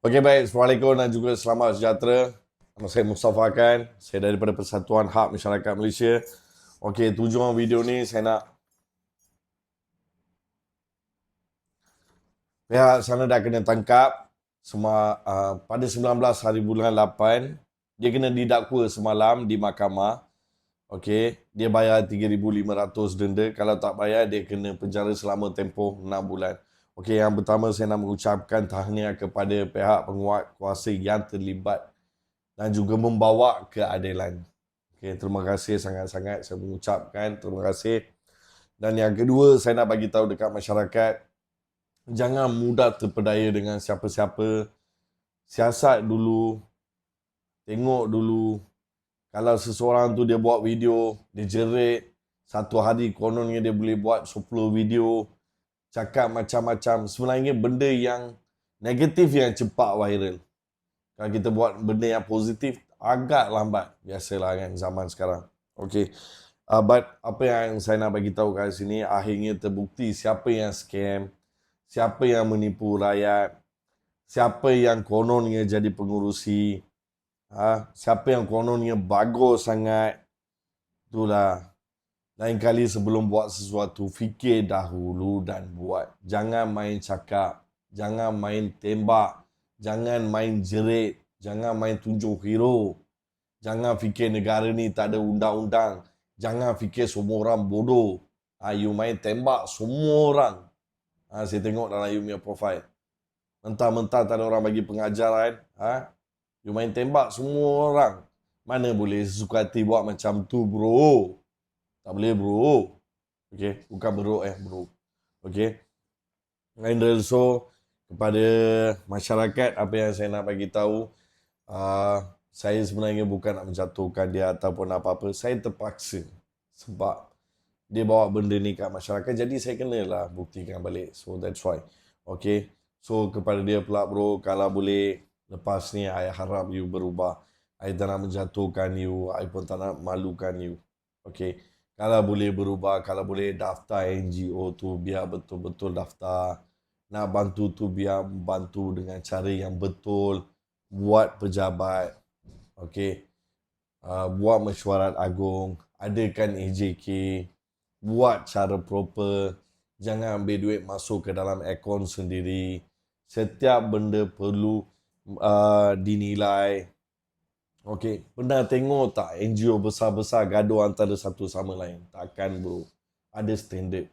Okey, baik. Assalamualaikum dan juga selamat sejahtera. Nama saya Mustafa Kan. Saya daripada Persatuan Hak Masyarakat Malaysia. Okey, tujuan video ni saya nak pihak sana dah kena tangkap pada 19 hari bulan 8. Dia kena didakwa semalam di mahkamah. Okey, dia bayar 3,500 denda. Kalau tak bayar, dia kena penjara selama tempoh 6 bulan. Okey, yang pertama saya nak mengucapkan tahniah kepada pihak penguat kuasa yang terlibat dan juga membawa keadilan. Okey, terima kasih sangat-sangat saya mengucapkan terima kasih. Dan yang kedua, saya nak bagi tahu dekat masyarakat, jangan mudah terpedaya dengan siapa-siapa. Siasat dulu, tengok dulu. Kalau seseorang tu dia buat video, dia jerit, satu hari kononnya dia boleh buat 10 video, cakap macam-macam. Sebenarnya benda yang negatif yang cepat viral. Kalau kita buat benda yang positif, agak lambat. Biasalah kan zaman sekarang. Okey. But apa yang saya nak bagi tahu kat sini, akhirnya terbukti siapa yang scam, siapa yang menipu rakyat, siapa yang kononnya jadi pengurusi, siapa yang kononnya bagus sangat. Itulah. Lain kali sebelum buat sesuatu, fikir dahulu dan buat. Jangan main cakap, jangan main tembak, jangan main jerit, jangan main tunjuk hero. Jangan fikir negara ni tak ada undang-undang. Jangan fikir semua orang bodoh. You main tembak semua orang. Saya tengok dalam you punya profile. Mentah-mentah tak ada orang bagi pengajaran. You main tembak semua orang. Mana boleh sesuka hati buat macam tu, bro. Tak boleh, bro. Okay, bukan bro, bro. Okay. And also, kepada masyarakat, apa yang saya nak bagi tahu, saya sebenarnya bukan nak menjatuhkan dia ataupun apa-apa. Saya terpaksa. Sebab dia bawa benda ni kat masyarakat, jadi saya kenalah buktikan balik. So, that's why. Okay. So, kepada dia pula, bro, kalau boleh, lepas ni, I harap you berubah. I tak nak menjatuhkan you. I pun tak nak malukan you. Okay. Kalau boleh berubah, kalau boleh daftar NGO tu, biar betul-betul daftar. Nak bantu tu, biar bantu dengan cara yang betul. Buat pejabat. Okay. Buat mesyuarat agung. Adakan AJK. Buat cara proper. Jangan ambil duit masuk ke dalam akaun sendiri. Setiap benda perlu dinilai. Okey, pernah tengok tak NGO besar-besar gaduh antara satu sama lain? Takkan, bro. Ada standard.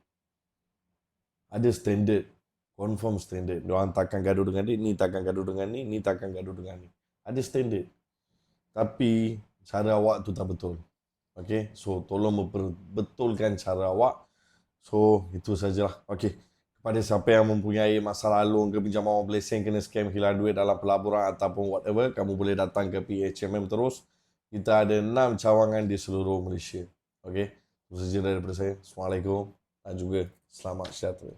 Ada standard. Confirm standard. Diorang takkan gaduh dengan ni takkan gaduh dengan ni takkan gaduh dengan ni. Ada standard. Tapi cara awak tu tak betul. Okey, so tolong memperbetulkan cara awak. So, itu sajalah. Okey. Kepada siapa yang mempunyai masalah alung ke pinjaman wang blessing, kena scam hilang duit dalam pelaburan ataupun whatever, kamu boleh datang ke PHMM terus. Kita ada 6 cawangan di seluruh Malaysia. Okey. Itu saja daripada saya. Assalamualaikum dan juga selamat sejahtera.